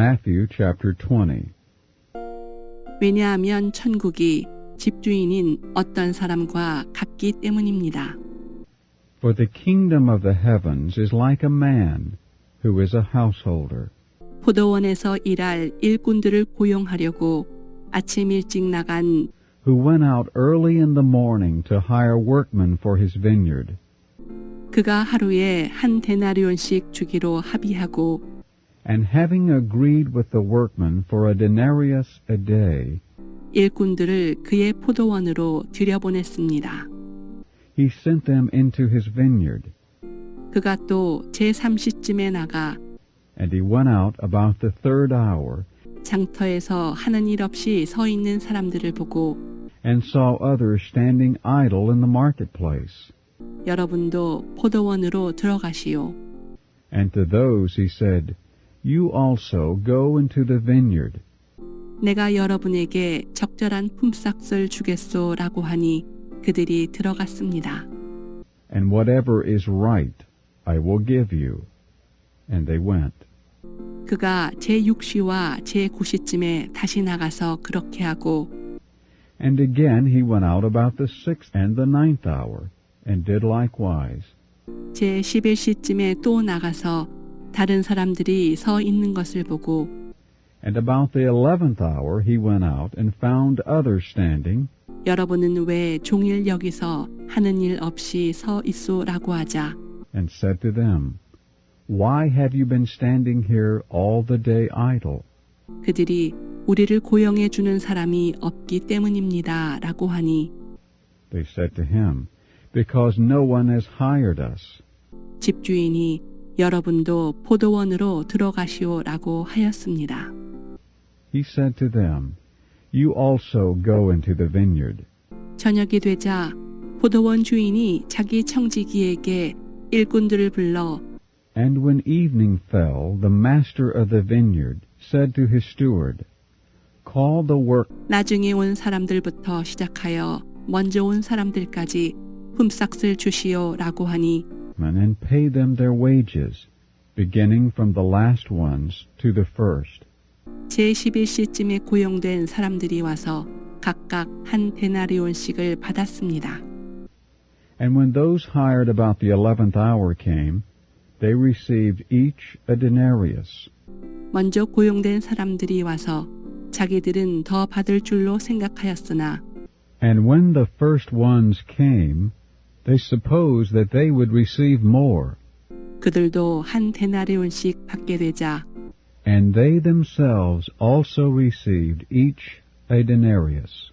Matthew chapter 20. 왜냐하면 천국이 집주인인 어떤 사람과 같기 때문입니다. For the kingdom of the heavens is like a man who is a householder, 포도원에서 일할 일꾼들을 고용하려고 아침 일찍 나간 who went out early in the morning to hire workmen for his vineyard. 그가 하루에 한 데나리온씩 주기로 합의하고 And having agreed with the workmen for a denarius a day, 일꾼들을 그의 포도원으로 들여보냈습니다. he sent them into his vineyard. 그가 또 제3시쯤에 나가 And he went out about the third hour, 장터에서 하는 일 없이 서 있는 사람들을 보고 and saw others standing idle in the marketplace. 여러분도 포도원으로 들어가시오. And to those he said, You also go into the vineyard. 내가 여러분에게 적절한 품삯을 주겠소라고 하니 그들이 들어갔습니다. And whatever is right, I will give you. And they went. 그가 제6시와 제9시쯤에 다시 나가서 그렇게 하고 And again he went out about the sixth and the ninth hour, and did likewise. 제11시쯤에 또 나가서 다른 사람들이 서 있는 것을 보고 And about the 11th hour he went out and found others standing, 여러분은 왜 종일 여기서 하는 일 없이 서 있소라고 하자 and said to them, Why have you been standing here all the day idle? 그들이 우리를 고용해 주는 사람이 없기 때문입니다 라고 하니 They said to him, Because no one has hired us. 집주인이 여러분도 포도원으로 들어가시오라고 하였습니다. He said to them, You also go into the vineyard. 저녁이 되자 포도원 주인이 자기 청지기에게 일꾼들을 불러 And when evening fell, the master of the vineyard said to his steward, Call the work. 나중에 온 사람들부터 시작하여 먼저 온 사람들까지 품삯을 주시오라고 하니 And pay them their wages, beginning from the last ones to the first. 제11시쯤에 고용된 사람들이 와서 각각 한 데나리온씩을 받았습니다. And when those hired about the 11th hour came, they received each a denarius. 먼저 고용된 사람들이 와서 자기들은 더 받을 줄로 생각하였으나 And when the first ones came, they supposed that they would receive more. 그들도 한 데나리온씩 받게 되자 And they themselves also received each a denarius.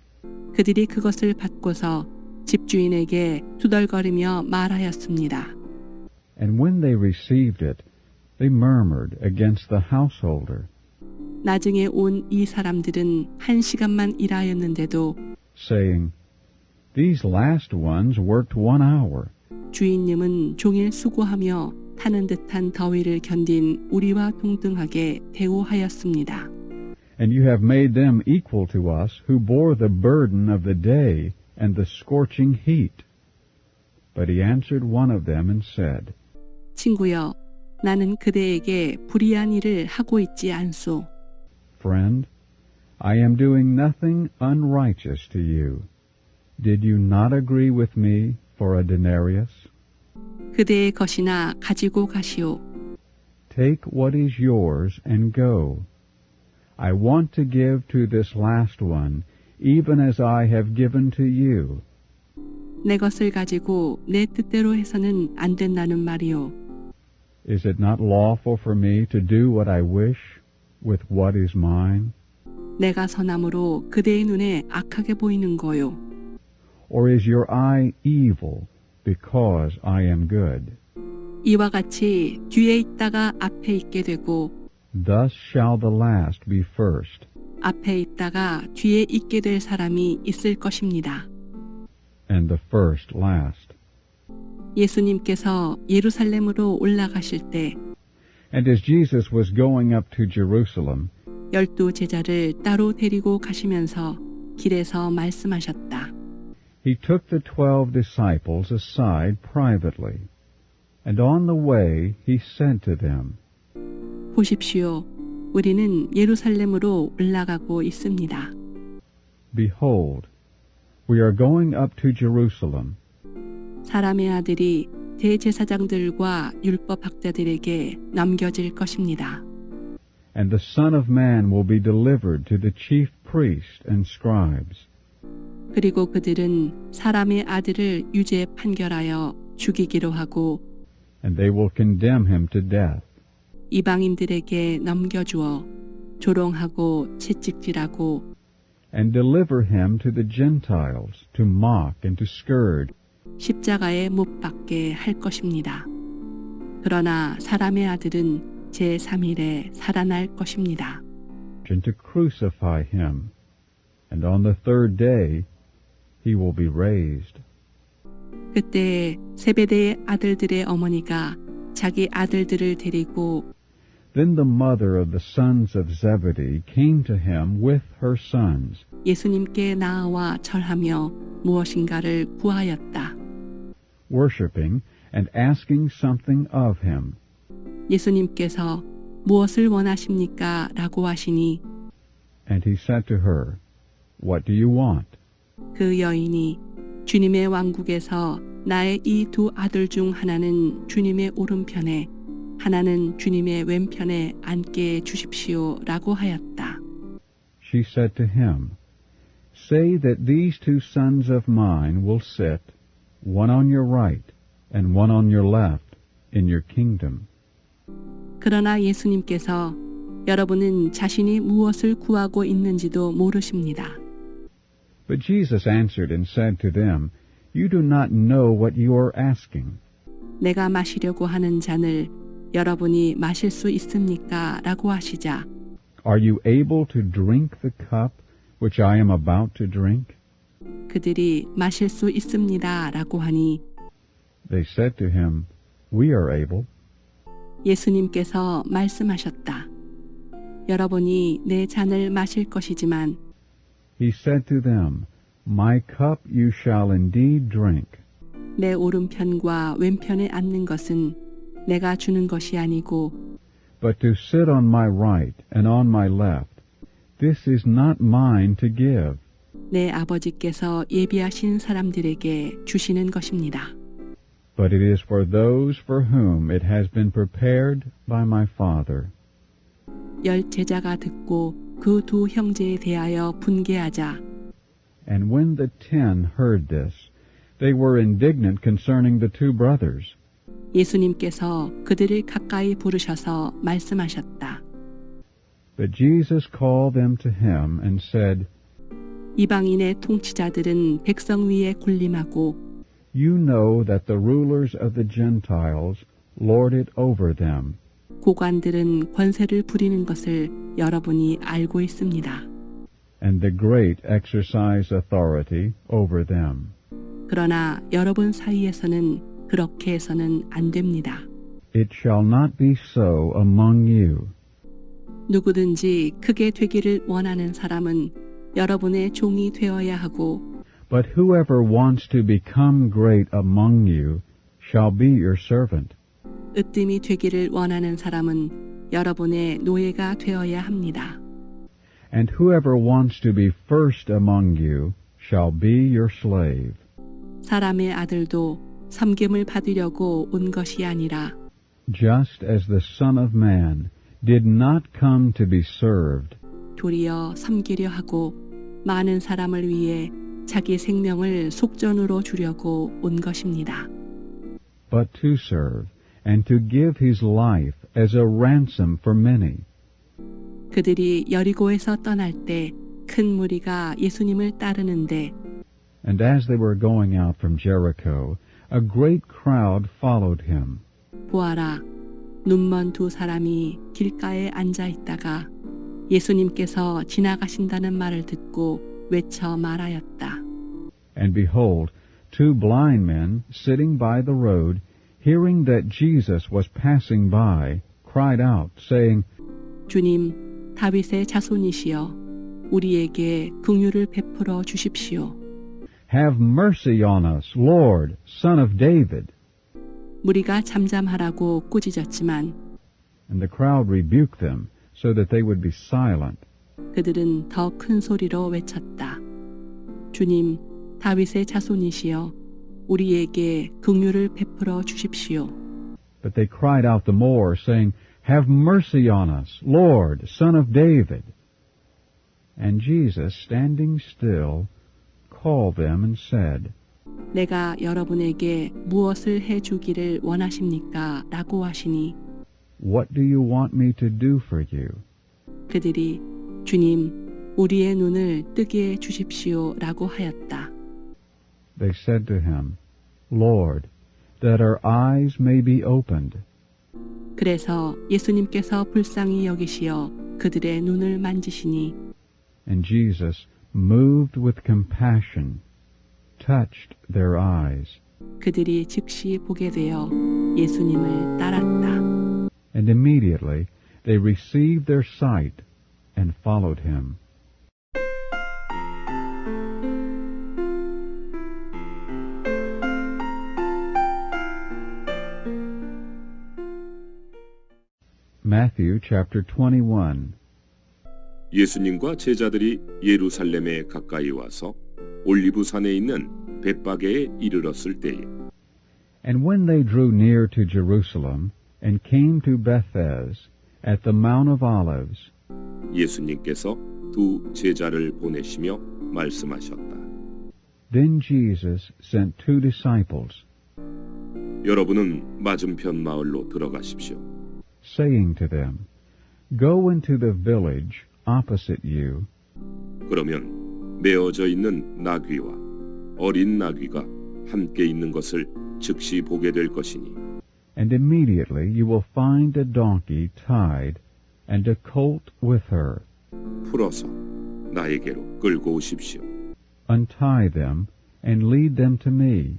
그들이 그것을 받고서 집주인에게 투덜거리며 말하였습니다. And when they received it, they murmured against the householder, 나중에 온 이 사람들은 1시간만 일하였는데도 saying, These last ones worked 1 hour, 주인님은 종일 수고하며 타는 듯한 더위를 견딘 우리와 동등하게 대우하였습니다. and you have made them equal to us who bore the burden of the day and the scorching heat. But he answered one of them and said, 친구여, 나는 그대에게 불의한 일을 하고 있지 않소. Friend, I am doing nothing unrighteous to you. Did you not agree with me for a denarius? 그대의 것이나 가지고 가시오. Take what is yours and go. I want to give to this last one, even as I have given to you. 내 것을 가지고 내 뜻대로 해서는 안 된다는 말이오. Is it not lawful for me to do what I wish with what is mine? 내가 선함으로 그대의 눈에 악하게 보이는 거요. Or is your eye evil because I am good? 이와 같이 뒤에 있다가 앞에 있게 되고 Thus shall the last be first, 앞에 있다가 뒤에 있게 될 사람이 있을 것입니다. and the first last. 예수님께서 예루살렘으로 올라가실 때 And as Jesus was going up to Jerusalem, 12 제자를 따로 데리고 가시면서 길에서 말씀하셨다. he took the 12 disciples aside privately, and on the way he said to them, 보십시오. 우리는 예루살렘으로 올라가고 있습니다. Behold, we are going up to Jerusalem, 사람의 아들이 대제사장들과 율법학자들에게 넘겨질 것입니다. and the Son of Man will be delivered to the chief priests and scribes. 그리고 그들은 사람의 아들을 유죄 판결하여 죽이기로 하고 And they will condemn him to death, 이방인들에게 넘겨주어 조롱하고 채찍질하고 and deliver him to the Gentiles to mock and to scourge, 십자가에 못 박게 할 것입니다. 그러나 사람의 아들은 제3일에 살아날 것입니다. and to crucify him, and on the third day he will be raised. 그때 세베대의 아들들의 어머니가 자기 아들들을 데리고 Then the mother of the sons of Zebedee came to him with her sons, 예수님께 나아와 절하며 무엇인가를 구하였다. worshiping and asking something of him. 예수님께서 무엇을 원하십니까? 라고 하시니 And he said to her, What do you want? 그 여인이 주님의 왕국에서 나의 이 두 아들 중 하나는 주님의 오른편에 하나는 주님의 왼편에 앉게 해주십시오 라고 하였다. She said to him, Say that these two sons of mine will sit, one on your right and one on your left, in your kingdom. 그러나 예수님께서 여러분은 자신이 무엇을 구하고 있는지도 모르십니다. But Jesus answered and said to them, You do not know what you are asking. 내가 마시려고 하는 잔을 여러분이 마실 수 있습니까? 라고 하시자 Are you able to drink the cup which I am about to drink? 그들이 마실 수 있습니다. 라고 하니 They said to him, We are able. 예수님께서 말씀하셨다. 여러분이 내 잔을 마실 것이지만 He said to them, My cup you shall indeed drink, 내 오른편과 왼편에 앉는 것은 내가 주는 것이 아니고 but to sit on my right and on my left, this is not mine to give, 내 아버지께서 예비하신 사람들에게 주시는 것입니다. but it is for those for whom it has been prepared by my Father. 열 제자가 듣고 그 두 형제에 대하여 분개하자 And when the 10 heard this, they were indignant concerning the two brothers. 예수님께서 그들을 가까이 부르셔서 말씀하셨다. But Jesus called them to him and said, 이방인의 통치자들은 백성 위에 군림하고 You know that the rulers of the Gentiles lord it over them, 고관들은 권세를 부리는 것을 여러분이 알고 있습니다. and the great exercise authority over them. 그러나 여러분 사이에서는 그렇게 해서는 안 됩니다. It shall not be so among you, 누구든지 크게 되기를 원하는 사람은 여러분의 종이 되어야 하고 but whoever wants to become great among you shall be your servant. 으뜸이 되기를 원하는 사람은 여러분의 노예가 되어야 합니다. And whoever wants to be first among you shall be your slave. 사람의 아들도 섬김을 받으려고 온 것이 아니라 Just as the Son of Man did not come to be served, 도리어 섬기려 하고 많은 사람을 위해 자기 생명을 속전으로 주려고 온 것입니다. but to serve, and to give his life as a ransom for many. 그들이 여리고에서 떠날 때 큰 무리가 예수님을 따르는데 And as they were going out from Jericho, a great crowd followed him. 보아라, 눈먼 두 사람이 길가에 앉아 있다가 예수님께서 지나가신다는 말을 듣고 외쳐 말하였다. And behold, two blind men sitting by the road, hearing that Jesus was passing by, cried out, saying, 주님, 다윗의 자손이시여, 우리에게 긍휼을 베풀어 주십시오. Have mercy on us, Lord, Son of David. 무리가 잠잠하라고 꾸짖었지만 And the crowd rebuked them, so that they would be silent. 그들은 더 큰 소리로 외쳤다. 주님, 다윗의 자손이시여, 우리에게 긍휼을 베풀어 주십시오. But they cried out the more, saying, Have mercy on us, Lord, Son of David. And Jesus, standing still, called them and said, 내가 여러분에게 무엇을 해 주기를 원하십니까? 라고 하시니 What do you want me to do for you? 그들이 주님, 우리의 눈을 뜨게 해 주십시오. 라고 하였다. They said to him, Lord, that our eyes may be opened. 그래서 예수님께서 불쌍히 여기시어 그들의 눈을 만지시니 And Jesus, moved with compassion, touched their eyes. 그들이 즉시 보게 되어 예수님을 따랐다. And immediately they received their sight and followed him. Matthew chapter 21. 예수님과 제자들이 예루살렘에 가까이 와서 올리브산에 있는 벳바게에 이르렀을 때에 And when they drew near to Jerusalem and came to Bethphage at the Mount of Olives, 예수님께서 두 제자를 보내시며 말씀하셨다. then Jesus sent 2 disciples, 여러분은 맞은편 마을로 들어가십시오. saying to them, Go into the village opposite you, 그러면 메어져 있는 나귀와 어린 나귀가 함께 있는 것을 즉시 보게 될 것이니 and immediately you will find a donkey tied and a colt with her. 풀어서 나에게로 끌고 오십시오. Untie them and lead them to me.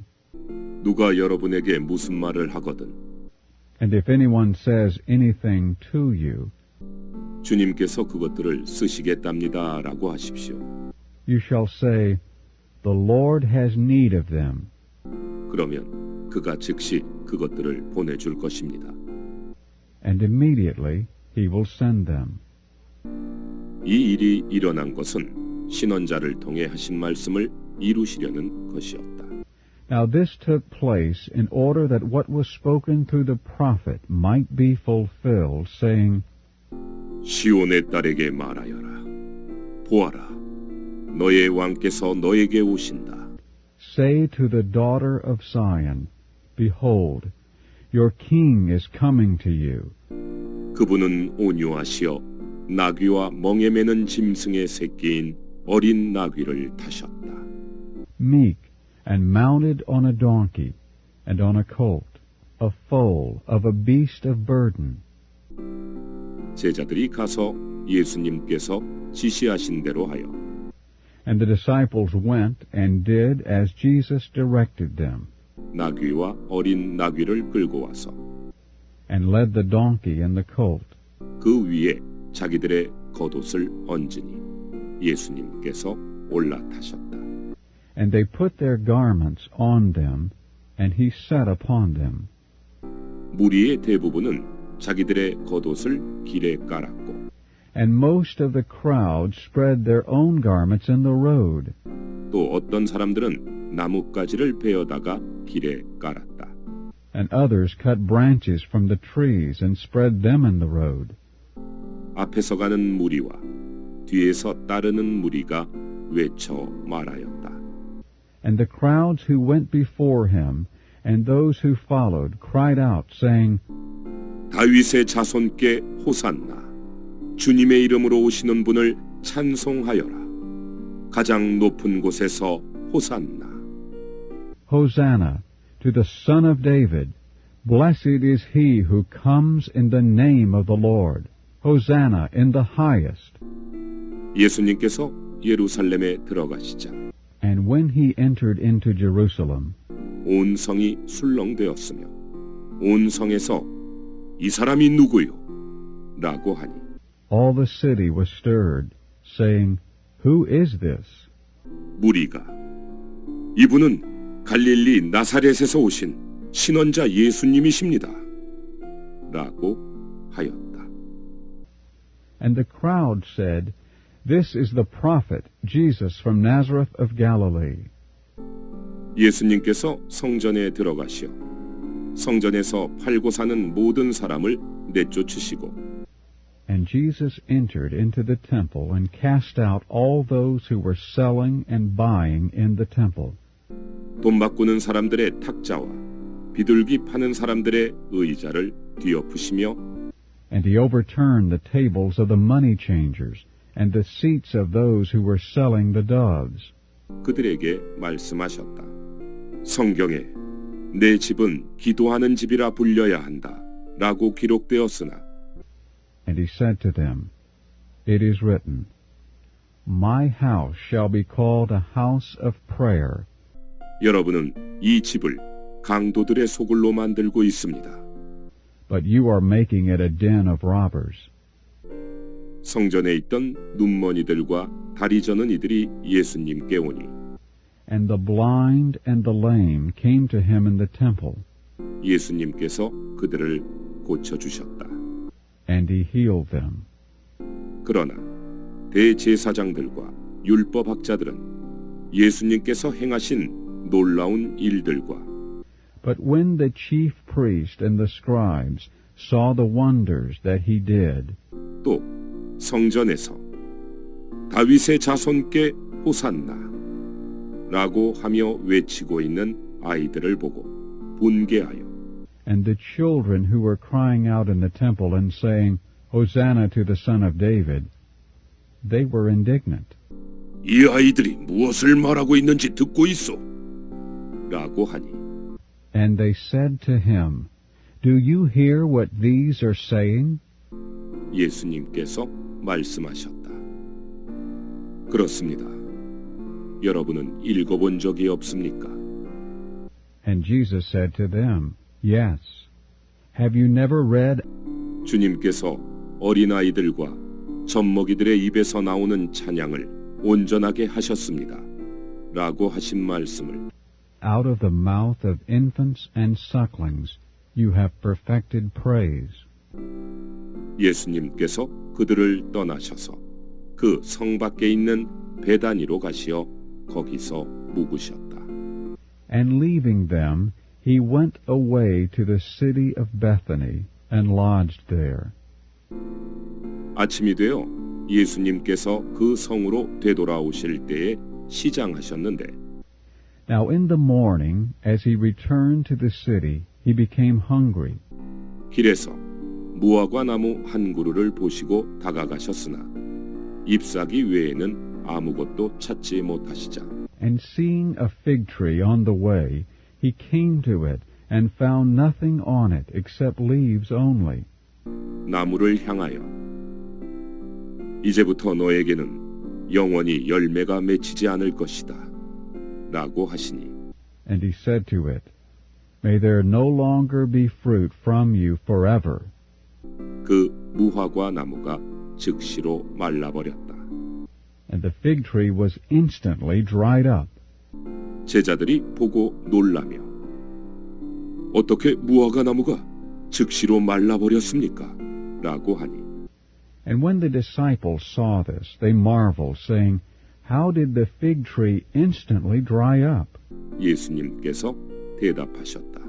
누가 여러분에게 무슨 말을 하거든 And if anyone says anything to you, 주님께서 그것들을 쓰시겠답니다 라고 하십시오. you shall say, The Lord has need of them. 그러면 그가 즉시 그것들을 보내줄 것입니다. And immediately he will send them. 이 일이 일어난 것은 신원자를 통해 하신 말씀을 이루시려는 것이었다. Now this took place in order that what was spoken through the prophet might be fulfilled, saying, 시온의 딸에게 말하여라. 보아라, 너의 왕께서 너에게 오신다. Say to the daughter of Zion, Behold, your king is coming to you, 그분은 온유하시어 나귀와 멍에 매는 짐승의 새끼인 어린 나귀를 타셨다. meek and mounted on a donkey and on a colt, a foal of a beast of burden. 제자들이 가서 예수님께서 지시하신 대로 하여 And the disciples went and did as Jesus directed them, 나귀와 어린 나귀를 끌고 와서 and led the donkey and the colt, 그 위에 자기들의 겉옷을 얹으니 예수님께서 올라타셨다. and they put their garments on them, and he sat upon them. 무리의 대부분은 자기들의 겉옷을 길에 깔았고 And most of the crowd spread their own garments in the road. 또 어떤 사람들은 나뭇가지를 베어다가 길에 깔았다. And others cut branches from the trees and spread them in the road. 앞에서 가는 무리와 뒤에서 따르는 무리가 외쳐 말하였다. And the crowds who went before him and those who followed cried out, saying, 다윗의 자손께 호산나. 주님의 이름으로 오시는 분을 찬송하여라. 가장 높은 곳에서 호산나. Hosanna to the Son of David. Blessed is he who comes in the name of the Lord. Hosanna in the highest. 예수님께서 예루살렘에 들어가시자 And when he entered into Jerusalem, 온 성이 술렁되었으며 온 성에서 이 사람이 누구요? 라고 하니 all the city was stirred, saying, Who is this? 무리가 이분은 갈릴리 나사렛에서 오신 신원자 예수님이십니다. 라고 하였다. And the crowd said, This is the prophet, Jesus from Nazareth of Galilee. 예수님께서 성전에 들어가시어 성전에서 팔고 사는 모든 사람을 내쫓으시고 And Jesus entered into the temple and cast out all those who were selling and buying in the temple. 돈 바꾸는 사람들의 탁자와 비둘기 파는 사람들의 의자를 뒤엎으시며 And he overturned the tables of the money changers and the seats of those who were selling the doves. 그들에게 말씀하셨다. 성경에 내 집은 기도하는 집이라 불려야 한다 라고 기록되었으나 And he said to them, It is written, My house shall be called a house of prayer. 여러분은 이 집을 강도들의 소굴로 만들고 있습니다. But you are making it a den of robbers. 성전에 있던 눈머니들과 다리 저는 이들이 예수님께 오니 And the blind and the lame came to him in the temple, 예수님께서 그들을 고쳐주셨다. and he healed them. 그러나 대제사장들과 율법학자들은 예수님께서 행하신 놀라운 일들과 But when the chief priest and the scribes saw the wonders that he did, 또 성전에서 다윗의 자손께 호산나 라고 하며 외치고 있는 아이들을 보고 분개하여 and the children who were crying out in the temple and saying, Hosanna to the Son of David, they were indignant. 이 아이들이 무엇을 말하고 있는지 듣고 있어 라고 하니 And they said to him, Do you hear what these are saying? 예수님께서 말씀하셨다. 그렇습니다. 여러분은 읽어본 적이 없습니까? And Jesus said to them, Yes. Have you never read? 주님께서 어린아이들과 젖먹이들의 입에서 나오는 찬양을 온전하게 하셨습니다. 라고 하신 말씀을 Out of the mouth of infants and sucklings you have perfected praise. 예수님께서 그들을 떠나셔서 그 성 밖에 있는 베다니로 가시어 거기서 묵으셨다. And leaving them, he went away to the city of Bethany and lodged there. 아침이 되어 예수님께서 그 성으로 되돌아오실 때에 시장하셨는데 Now in the morning, as he returned to the city, he became hungry. 길에서 무화과 나무 한 그루를 보시고 다가가셨으나 잎사귀 외에는 아무것도 찾지 못하시자 And seeing a fig tree on the way, he came to it and found nothing on it except leaves only. 나무를 향하여 이제부터 너에게는 영원히 열매가 맺히지 않을 것이다 라고 하시니 And he said to it, May there no longer be fruit from you forever. 그 무화과 나무가 즉시로 말라버렸다. And the fig tree was instantly dried up. 제자들이 보고 놀라며 어떻게 무화과 나무가 즉시로 말라버렸습니까? 라고 하니 And when the disciples saw this, they marveled, saying, How did the fig tree instantly dry up? 예수님께서 대답하셨다.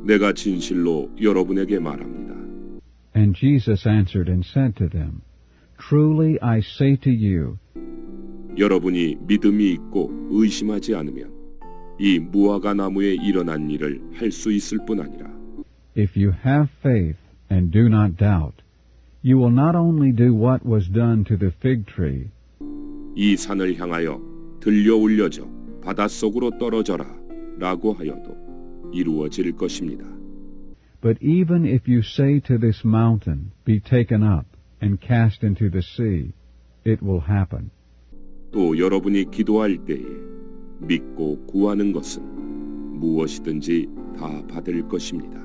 내가 진실로 여러분에게 말합니다. And Jesus answered and said to them, Truly I say to you, 여러분이 믿음이 있고 의심하지 않으면 이 무화과 나무에 일어난 일을 할 수 있을 뿐 아니라 if you have faith and do not doubt, you will not only do what was done to the fig tree, 이 산을 향하여 들려 올려져 바닷속으로 떨어져라 라고 하여도 이루어질 것입니다. but even if you say to this mountain, Be taken up and cast into the sea, it will happen. 또 여러분이 기도할 때에 믿고 구하는 것은 무엇이든지 다 받을 것입니다.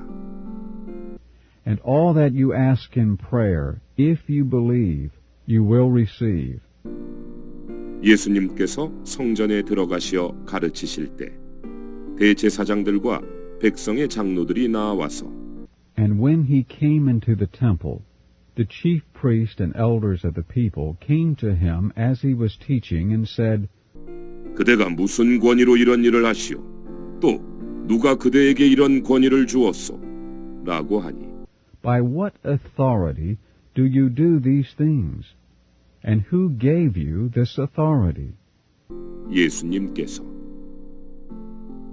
And all that you ask in prayer, if you believe, you will receive. 예수님께서 성전에 들어가시어 가르치실 때 대제사장들과 백성의 장로들이 나와서 And when he came into the temple, the chief priests and elders of the people came to him as he was teaching and said, 그대가 무슨 권위로 이런 일을 하시오? 또 누가 그대에게 이런 권위를 주었소? 라고 하니 By what authority do you do these things? And who gave you this authority? 예수님께서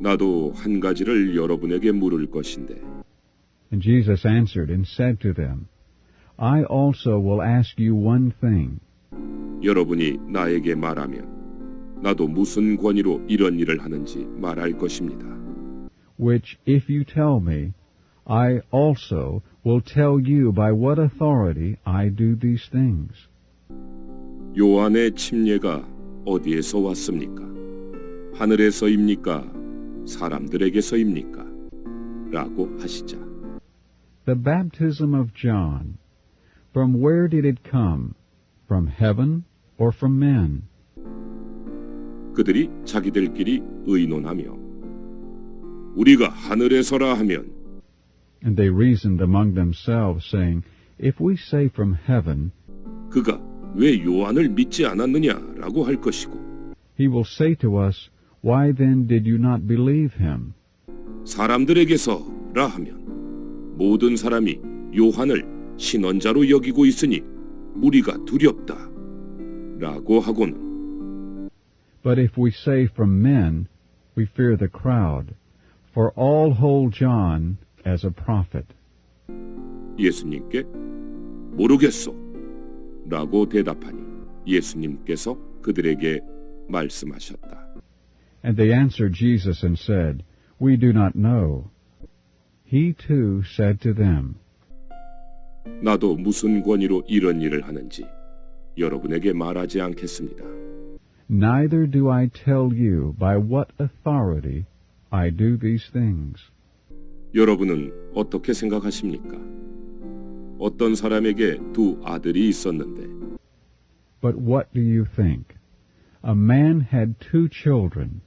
나도 한 가지를 여러분에게 물을 것인데 And Jesus answered and said to them, I also will ask you one thing. 여러분이 나에게 말하면 나도 무슨 권위로 이런 일을 하는지 말할 것입니다. Which if you tell me, I also will tell you by what authority I do these things. 요한의 침례가 어디에서 왔습니까? 하늘에서입니까? 사람들에게서입니까? 라고 하시자. The baptism of John, from where did it come? From heaven or from men? 그들이 자기들끼리 의논하며 우리가 하늘에서라 하면 And they reasoned among themselves, saying, If we say from heaven, 그가 왜 요한을 믿지 않았느냐라고 할 것이고 he will say to us, Why then did you not believe him? 사람들에게서라 하면 모든 사람이 요한을 신언자로 여기고 있으니 우리가 두렵다 라고 하고는 But if we say from men, we fear the crowd, for all hold John as a prophet. 예수님께 모르겠소 라고 대답하니 예수님께서 그들에게 말씀하셨다. And they answered Jesus and said, We do not know. He too said to them, 나도 무슨 권위로 이런 일을 하는지 여러분에게 말하지 않겠습니다. Neither do I tell you by what authority I do these things. 여러분은 어떻게 생각하십니까? 어떤 사람에게 두 아들이 있었는데 But what do you think? A man had 2 children.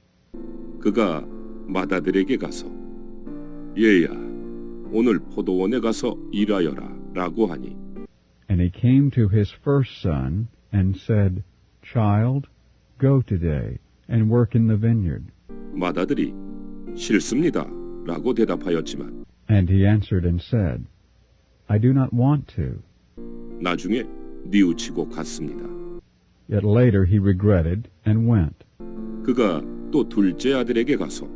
그가 맏아들에게 가서 얘야 오늘 포도원에 가서 일하여라 라고 하니 And he came to his first son and said, Child, go today and work in the vineyard. 맏아들이 싫습니다 라고 대답하였지만 And he answered and said, I do not want to. 나중에 뉘우치고 갔습니다. Yet later he regretted and went. 그가 또 둘째 아들에게 가서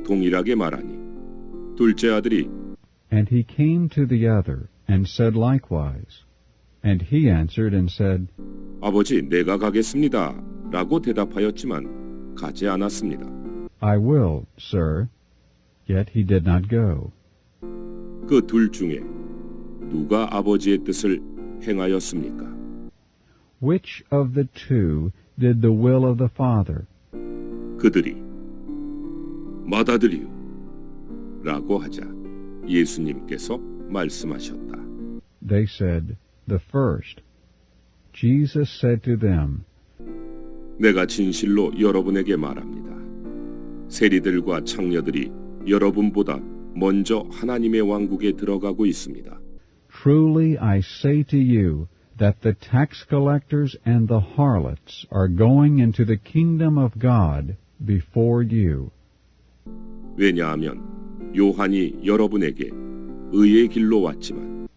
동일하게 말하니 둘째 아들이 And he came to the other and said likewise. And he answered and said, 아버지 내가 가겠습니다 라고 대답하였지만 가지 않았습니다. I will, sir. Yet he did not go. 그 둘 중에 누가 아버지의 뜻을 행하였습니까? Which of the 2 did the will of the Father? 그들이 맏아들이요 라고 하자 예수님께서 말씀하셨다. They said, The first. Jesus said to them, 내가 진실로 여러분에게 말합니다. 세리들과 창녀들이 여러분보다 먼저 하나님의 왕국에 들어가고 있습니다. Truly I say to you that the tax collectors and the harlots are going into the kingdom of God before you. 왜냐하면 요한이 여러분에게 의의 길로 왔지만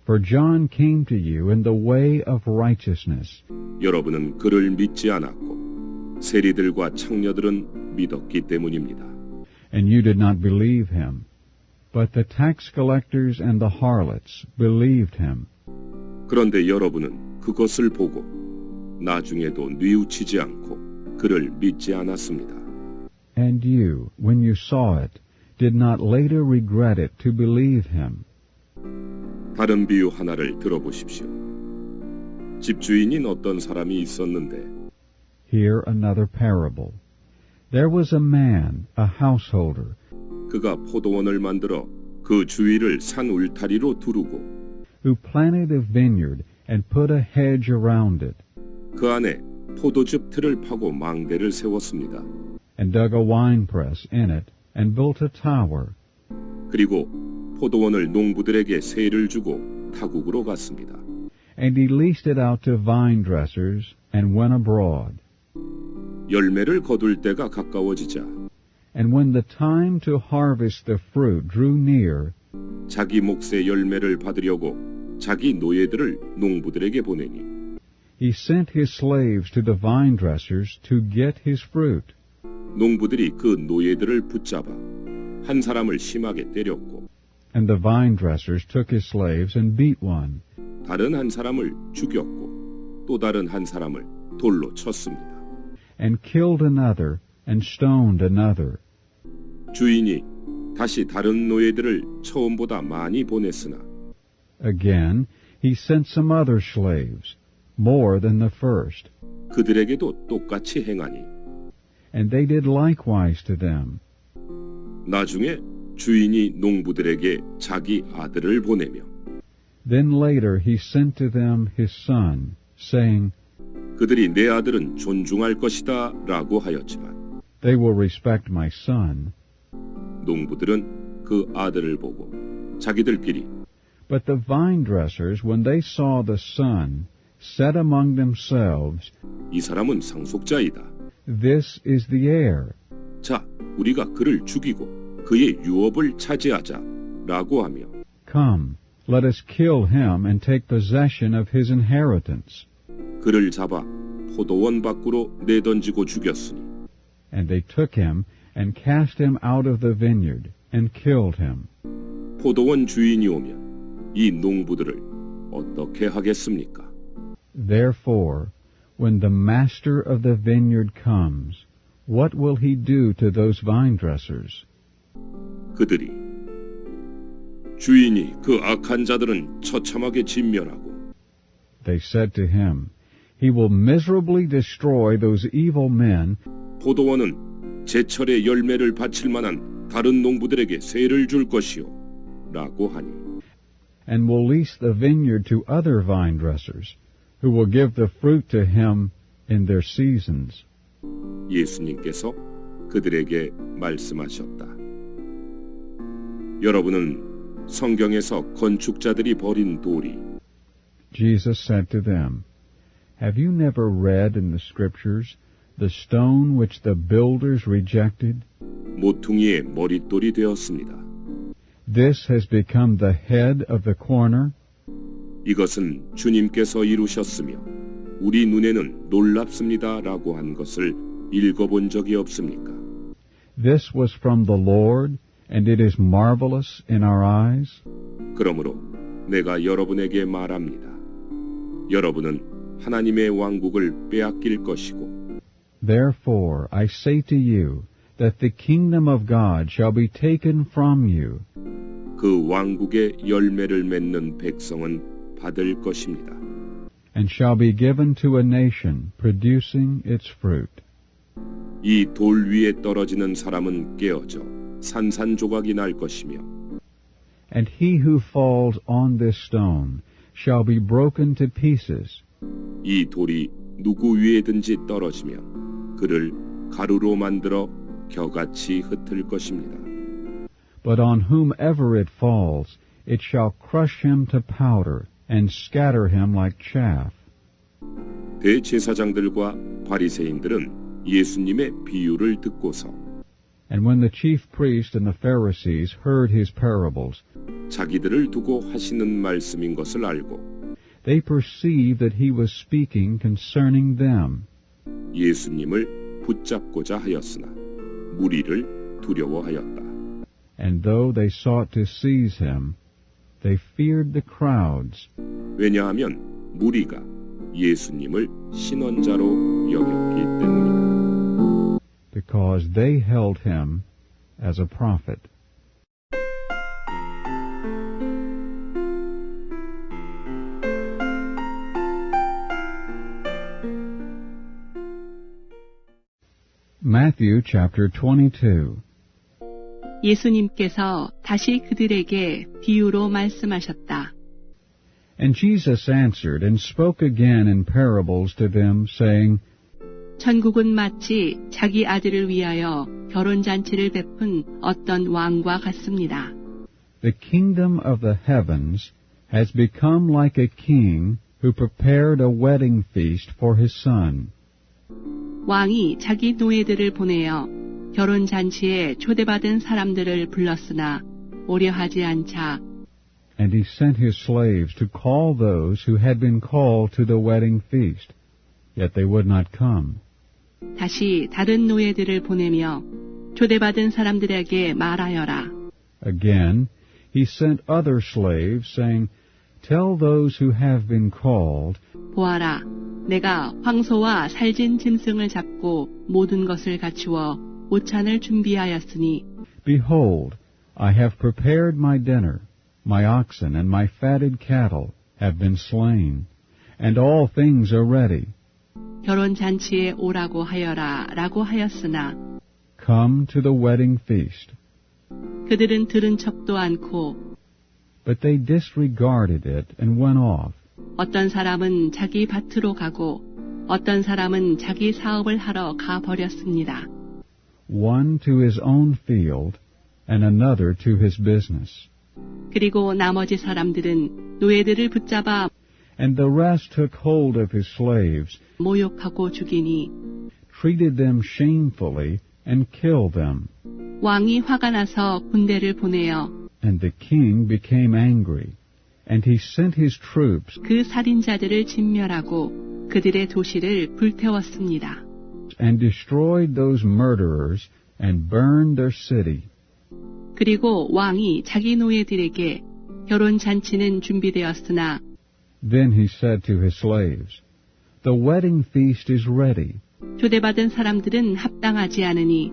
For John came to you in the way of righteousness, 여러분은 그를 믿지 않았고 세리들과 창녀들은 믿었기 때문입니다. and you did not believe him. But the tax collectors and the harlots believed him. 그런데 여러분은 그것을 보고 나중에도 뉘우치지 않고 그를 믿지 않았습니다. And you, when you saw it, did not later regret it to believe him. 다른 비유 하나를 들어보십시오. 집주인인 어떤 사람이 있었는데 Hear another parable. There was a man, a householder, 그가 포도원을 만들어 그 주위를 산 울타리로 두르고 who planted a vineyard and put a hedge around it, 그 안에 포도즙 틀을 파고 망대를 세웠습니다. and dug a winepress in it, and built a tower, 그리고 포도원을 농부들에게 세를 주고 타국으로 갔습니다. And he leased it out to vine dressers, and went abroad. 열매를 거둘 때가 가까워지자 And when the time to harvest the fruit drew near, 자기 몫의 열매를 받으려고 자기 노예들을 농부들에게 보내니 he sent his slaves to the vine dressers to get his fruit. 농부들이 그 노예들을 붙잡아 한 사람을 심하게 때렸고 And the vine dressers took his slaves and beat one, 다른 한 사람을 죽였고 또 다른 한 사람을 돌로 쳤습니다. and killed another, and stoned another. 주인이 다시 다른 노예들을 처음보다 많이 보냈으나 Again, he sent some other slaves, more than the first, 그들에게도 똑같이 행하니 and they did likewise to them. 나중에 주인이 농부들에게 자기 아들을 보내며 Then later he sent to them his son, saying, 그들이 내 아들은 존중할 것이다 라고 하였지만 They will respect my son. 농부들은 그 아들을 보고 자기들끼리 But the vine dressers, when they saw the son, said among themselves, 이 사람은 상속자이다. This is the heir. 자, 우리가 그를 죽이고 그의 유업을 차지하자 라고 하며 Come, let us kill him and take possession of his inheritance. 그를 잡아 포도원 밖으로 내던지고 죽였으니 And they took him and cast him out of the vineyard and killed him. 포도원 주인이 오면 이 농부들을 어떻게 하겠습니까? Therefore, when the master of the vineyard comes, what will he do to those vine dressers? 그들이 주인이 그 악한 자들은 처참하게 진멸하고 They said to him, He will miserably destroy those evil men, 포도원은 제철에 열매를 바칠 만한 다른 농부들에게 세를 줄 것이요 라고 하니 and will lease the vineyard to other vine dressers, who will give the fruit to him in their seasons. 예수님께서 그들에게 말씀하셨다. 여러분은 성경에서 건축자들이 버린 돌이 Jesus said to them, Have you never read in the Scriptures the stone which the builders rejected? 모퉁이의 머릿돌이 되었습니다. This has become the head of the corner. 이것은 주님께서 이루셨으며 우리 눈에는 놀랍습니다 라고 한 것을 읽어본 적이 없습니까? This was from the Lord, and it is marvelous in our eyes. 그러므로 내가 여러분에게 말합니다. 여러분은 하나님의 왕국을 빼앗길 것이고 Therefore I say to you that the kingdom of God shall be taken from you, 그 왕국의 열매를 맺는 백성은 받을 것입니다. and shall be given to a nation producing its fruit. 이 돌 위에 떨어지는 사람은 깨어져 산산조각이 날 것이며 And he who falls on this stone shall be broken to pieces, 이 돌이 누구 위에든지 떨어지면 그를 가루로 만들어 겨같이 흩을 것입니다. but on whomever it falls, it shall crush him to powder, and scatter him like chaff. 대제사장들과 바리새인들은 예수님의 비유를 듣고서 And when the chief priests and the Pharisees heard his parables, 자기들을 두고 하시는 말씀인 것을 알고 they perceived that he was speaking concerning them. 예수님을 붙잡고자 하였으나 무리를 두려워하였다. And though they sought to seize him, they feared the crowds, 왜냐하면 무리가 예수님을 신원자로 여겼기 때문이다. because they held him as a prophet. Matthew chapter 22. 예수님께서 다시 그들에게 비유로 말씀하셨다. And Jesus answered and spoke again in parables to them, saying, 천국은 마치 자기 아들을 위하여 결혼잔치를 베푼 어떤 왕과 같습니다. The kingdom of the heavens has become like a king who prepared a wedding feast for his son. 왕이 자기 노예들을 보내어 결혼 잔치에 초대받은 사람들을 불렀으나 오려 하지 않자 And he sent his slaves to call those who had been called to the wedding feast, yet they would not come. 다시 다른 노예들을 보내며 초대받은 사람들에게 말하여라. Again, he sent other slaves, saying, Tell those who have been called, 보아라, 내가 황소와 살진 짐승을 잡고 모든 것을 갖추어 오찬을 준비하였으니 Behold, I have prepared my dinner. My oxen and my fatted cattle have been slain, and all things are ready. 결혼 잔치에 오라고 하여라 라고 하였으나 Come to the wedding feast. 그들은 들은 척도 않고 But they disregarded it and went off. 어떤 사람은 자기 밭으로 가고 어떤 사람은 자기 사업을 하러 가버렸습니다. One to his own field and another to his business. 그리고 나머지 사람들은 노예들을 붙잡아 And the rest took hold of his slaves, 모욕하고 죽이니 treated them shamefully, and killed them. 왕이 화가 나서 군대를 보내어 And the king became angry, and he sent his troops 그 살인자들을 진멸하고 그들의 도시를 불태웠습니다. and destroyed those murderers and burned their city. 그리고 왕이 자기 노예들에게 결혼 잔치는 준비되었으나 Then he said to his slaves, The wedding feast is ready, 초대받은 사람들은 합당하지 않으니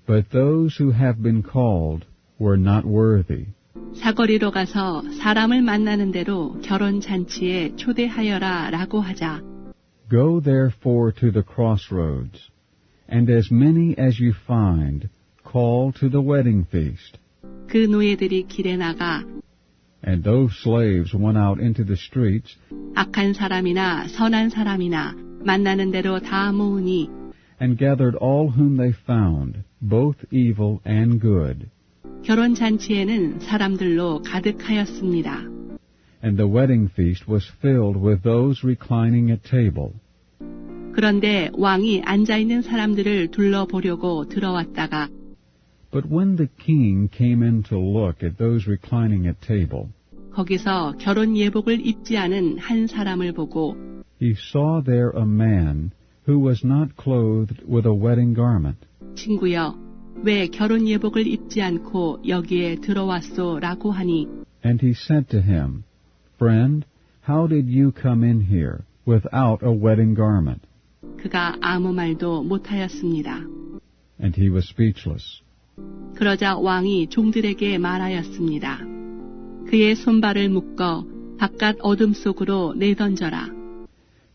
but those who have been called were not worthy. 사거리로 가서 사람을 만나는 대로 결혼 잔치에 초대하여라 라고 하자 Go therefore to the crossroads, and as many as you find, call to the wedding feast. 그 노예들이 길에 나가 And those slaves went out into the streets 악한 사람이나 선한 사람이나 만나는 대로 다 모으니 and gathered all whom they found, both evil and good. 결혼 잔치에는 사람들로 가득하였습니다. And the wedding feast was filled with those reclining at table. 그런데 왕이 앉아있는 사람들을 둘러보려고 들어왔다가 But when the king came in to look at those reclining at table, 거기서 결혼 예복을 입지 않은 한 사람을 보고 he saw there a man who was not clothed with a wedding garment. 친구여, 왜 결혼 예복을 입지 않고 여기에 들어왔소? 라고 하니 And he said to him, Friend, how did you come in here without a wedding garment? 그가 아무 말도 못하였습니다. And he was speechless. 그러자 왕이 종들에게 말하였습니다. 그의 손발을 묶어 바깥 어둠 속으로 내던져라.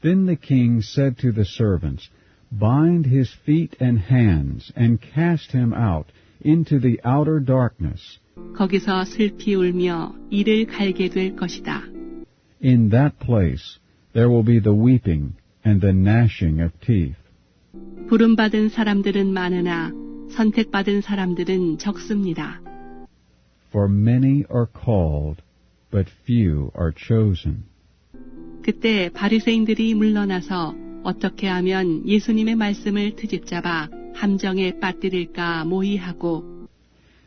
Then the king said to the servants, Bind his feet and hands and cast him out into the outer darkness. 거기서 슬피 울며 이를 갈게 될 것이다. In that place there will be the weeping and the gnashing of teeth. 부름받은 사람들은 많으나 선택받은 사람들은 적습니다. For many are called, but few are chosen. 그때 바리새인들이 물러나서 어떻게 하면 예수님의 말씀을 트집잡아 함정에 빠뜨릴까 모의하고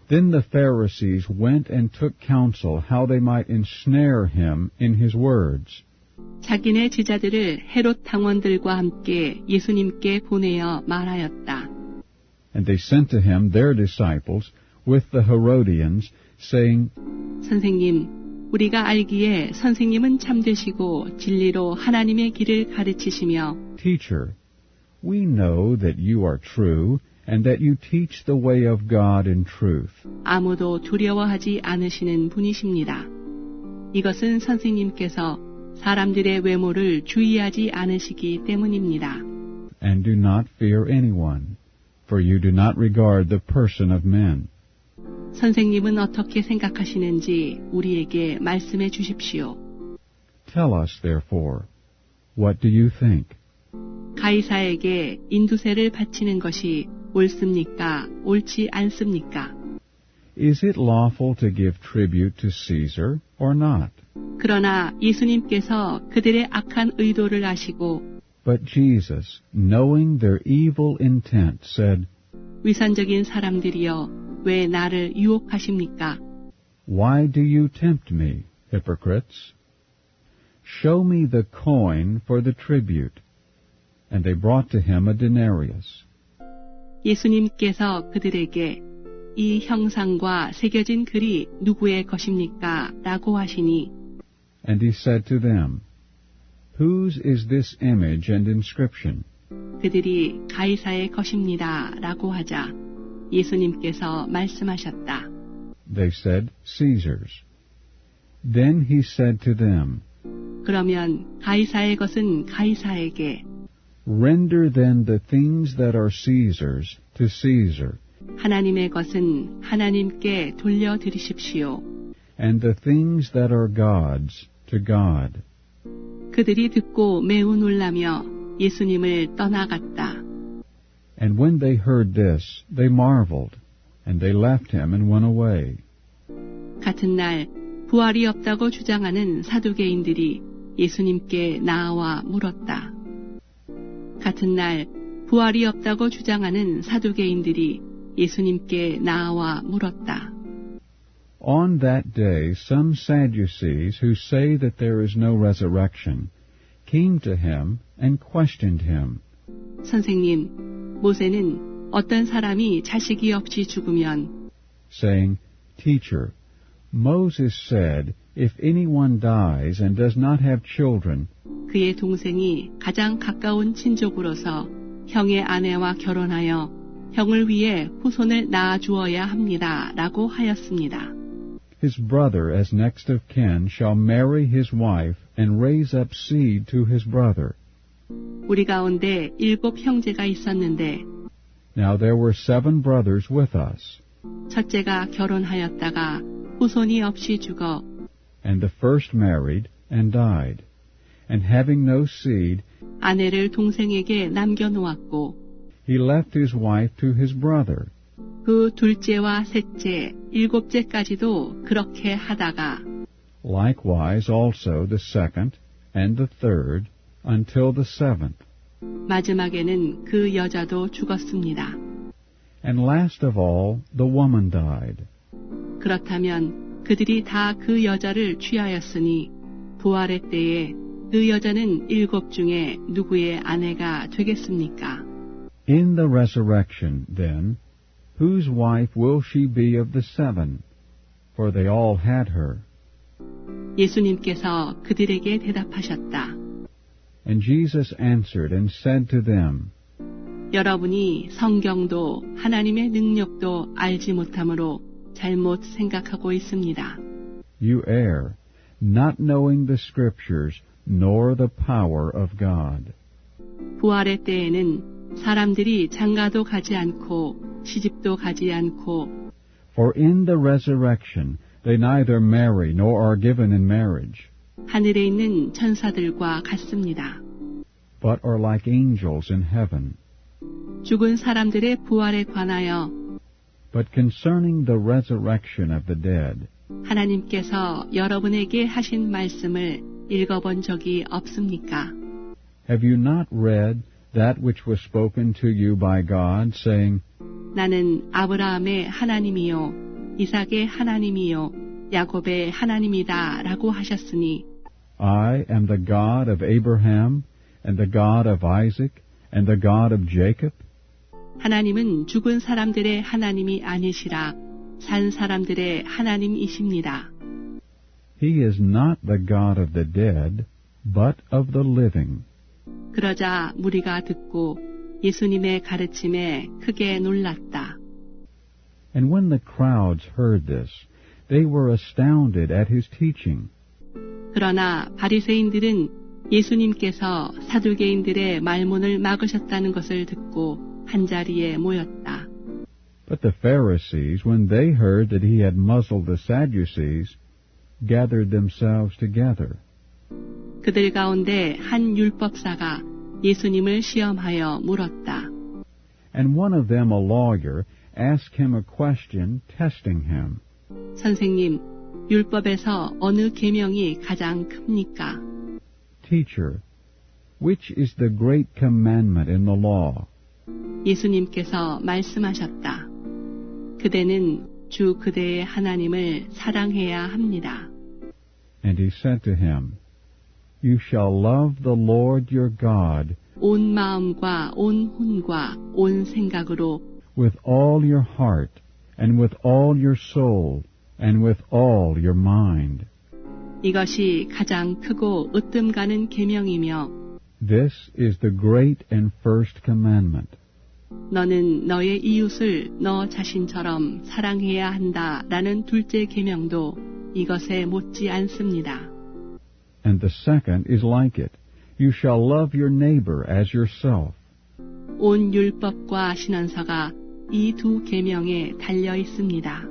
Then the Pharisees went and took counsel how they might ensnare him in his words. 자기네 제자들을 헤롯 당원들과 함께 예수님께 보내어 말하였다. And they sent to him their disciples with the Herodians, saying, 선생님, 우리가 알기에 선생님은 참되시고 진리로 하나님의 길을 가르치시며 Teacher, we know that you are true, and that you teach the way of God in truth. 아무도 두려워하지 않으시는 분이십니다. 이것은 선생님께서 사람들의 외모를 주의하지 않으시기 때문입니다. And do not fear anyone, for you do not regard the person of men. 선생님은 어떻게 생각하시는지 우리에게 말씀해 주십시오. Tell us, therefore, what do you think? 가이사에게 인두세를 바치는 것이 옳습니까? 옳지 않습니까? Is it lawful to give tribute to Caesar or not? 그러나 예수님께서 그들의 악한 의도를 아시고 But Jesus, knowing their evil intent, said, 위선적인 사람들이여 왜 나를 유혹하십니까? Why do you tempt me, hypocrites? Show me the coin for the tribute. And they brought to him a denarius. 예수님께서 그들에게 이 형상과 새겨진 글이 누구의 것입니까? 라고 하시니 And he said to them, Whose is this image and inscription? 그들이 가이사의 것입니다. 라고 하자 예수님께서 말씀하셨다. They said, Caesar's. Then he said to them, 그러면 가이사의 것은 가이사에게 Render then the things that are Caesar's to Caesar, 하나님의 것은 하나님께 돌려드리십시오. and the things that are God's to God. 그들이 듣고 매우 놀라며 예수님을 떠나갔다. And when they heard this, they marveled, and they left him and went away. 같은 날 부활이 없다고 주장하는 사두개인들이 예수님께 나와 물었다. 같은 날 부활이 없다고 주장하는 사두개인들이 예수님께 나와 물었다. On that day some Sadducees who say that there is no resurrection came to him and questioned him. 선생님, 모세는 어떤 사람이 자식이 없이 죽으면 saying, Teacher, Moses said, if anyone dies and does not have children, 그의 동생이 가장 가까운 친족으로서 형의 아내와 결혼하여 형을 위해 후손을 낳아주어야 합니다. 라고 하였습니다. his brother as next of kin shall marry his wife and raise up seed to his brother. 우리 가운데 7 형제가 있었는데 Now there were 7 brothers with us, 첫째가 결혼하였다가 후손이 없이 죽어 and the first married and died, and having no seed, 아내를 동생에게 남겨놓았고 he left his wife to his brother. 그 둘째와 셋째, 7째까지도 그렇게 하다가 Likewise also the second and the third until the 7th. 마지막에는 그 여자도 죽었습니다. And last of all, the woman died. 그렇다면 그들이 다 그 여자를 취하였으니 부활의 때에 그 여자는 7 중에 누구의 아내가 되겠습니까? In the resurrection, then, whose wife will she be of the 7? For they all had her. 예수님께서 그들에게 대답하셨다. And Jesus answered and said to them, 여러분이 성경도 하나님의 능력도 알지 못함으로 잘못 생각하고 있습니다. You err, not knowing the Scriptures nor the power of God. 부활의 때에는 사람들이 장가도 가지 않고 시집도 가지 않고 For in the resurrection they neither marry nor are given in marriage, 하늘에 있는 천사들과 같습니다. but are like angels in heaven. 죽은 사람들의 부활에 관하여 But concerning the resurrection of the dead, 하나님께서 여러분에게 하신 말씀을 읽어본 적이 없습니까? have you not read that which was spoken to you by God, saying, 나는 아브라함의 하나님이요 이삭의 하나님이요 야곱의 하나님이다 라고 하셨으니 I am the God of Abraham, and the God of Isaac, and the God of Jacob? 하나님은 죽은 사람들의 하나님이 아니시라 산 사람들의 하나님이십니다. He is not the God of the dead, but of the living. 그러자 무리가 듣고 예수님의 가르침에 크게 놀랐다. And when the crowds heard this, they were astounded at his teaching. 그러나 바리새인들은 예수님께서 사두개인들의 말문을 막으셨다는 것을 듣고 한자리에 모였다. But the Pharisees, when they heard that he had muzzled the Sadducees, gathered themselves together. 그들 가운데 한 율법사가 예수님을 시험하여 물었다. And one of them, a lawyer, asked him a question, testing him. 선생님, 율법에서 어느 계명이 가장 큽니까? Teacher, which is the great commandment in the law? 예수님께서 말씀하셨다. 그대는 주 그대의 하나님을 사랑해야 합니다. And he said to him, You shall love the Lord your God 온 마음과 온 혼과 온 생각으로 with all your heart, and with all your soul, and with all your mind. 이것이 가장 크고 으뜸 가는 계명이며 This is the great and first commandment. 너는 너의 이웃을 너 자신처럼 사랑해야 한다라는 둘째 계명도 이것에 못지 않습니다. And the second is like it. You shall love your neighbor as yourself. 온 율법과 신앙서가 이 두 계명에 달려 있습니다.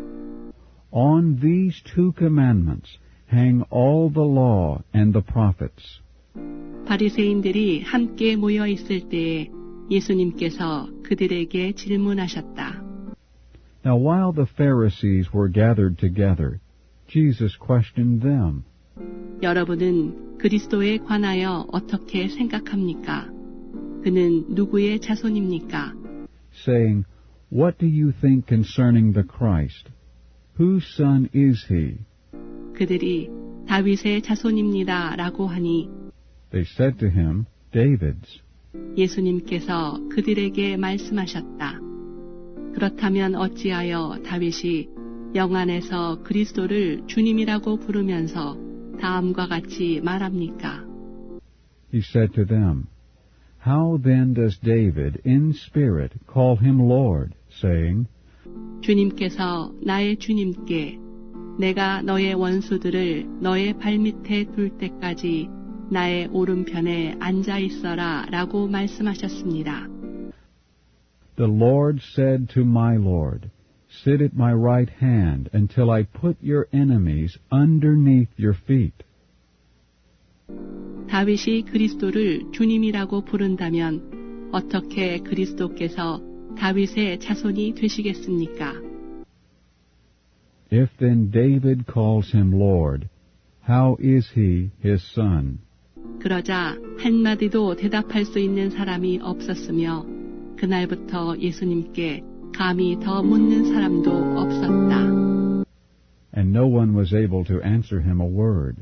On these two commandments hang all the law and the prophets. 바리새인들이 함께 모여 있을 때에 예수님께서 그들에게 질문하셨다. Now while the Pharisees were gathered together, Jesus questioned them. 여러분은 그리스도에 관하여 어떻게 생각합니까? 그는 누구의 자손입니까? Saying, What do you think concerning the Christ? Whose son is he? 그들이 다윗의 자손입니다 라고 하니 They said to him, David's. 예수님께서 그들에게 말씀하셨다. 그렇다면 어찌하여 다윗이 영안에서 그리스도를 주님이라고 부르면서 다음과 같이 말합니까? He said to them, How then does David in spirit call him Lord, saying, 주님께서 나의 주님께 내가 너의 원수들을 너의 발밑에 둘 때까지 나의 오른편에 앉아 있어라 라고 말씀하셨습니다. The Lord said to my Lord, Sit at my right hand until I put your enemies underneath your feet. 다윗이 그리스도를 주님이라고 부른다면 어떻게 그리스도께서 다윗의 자손이 되시겠습니까? If then David calls him Lord, how is he his son? 그러자 한마디도 대답할 수 있는 사람이 없었으며 그날부터 예수님께 감히 더 묻는 사람도 없었다. And no one was able to answer him a word,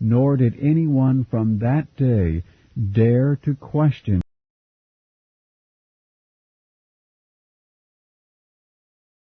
nor did anyone from that day dare to question